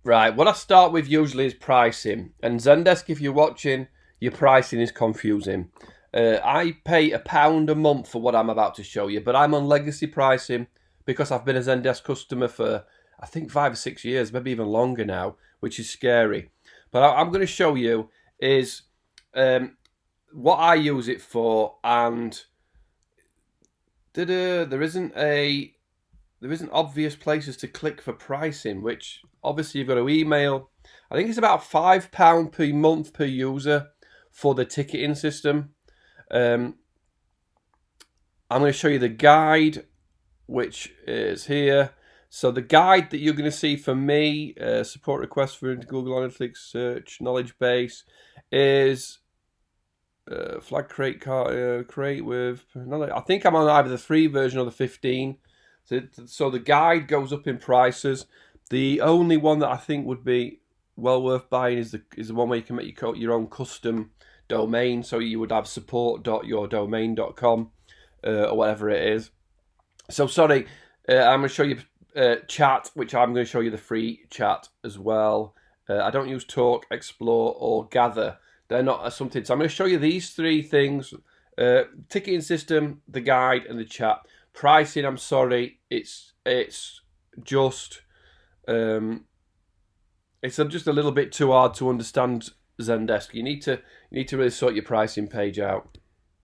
Right, what I start with usually is pricing. And Zendesk, if you're watching, your pricing is confusing. I pay £1 a month for what I'm about to show you, but I'm on legacy pricing because I've been a Zendesk customer for, I think, 5 or 6 years, maybe even longer now, which is scary. But I'm going to show you is what I use it for, and there isn't obvious places to click for pricing, which obviously you've got to email. I think it's about £5 per month per user for the ticketing system. I'm going to show you the guide, which is here. So the guide that you're going to see for me, support requests for Google Analytics search, knowledge base, is flag crate crate with. I think I'm on either the free version or the 15. So the guide goes up in prices. The only one that I think would be well worth buying is the one where you can make your own custom domain. So you would have support.yourdomain.com or whatever it is. So sorry, I'm going to show you chat, which I'm going to show you the free chat as well. I don't use talk, explore, or gather. They're not something. So I'm going to show you these three things: ticketing system, the guide, and the chat. Pricing, I'm sorry, it's just it's just a little bit too hard to understand Zendesk. You need to really sort your pricing page out.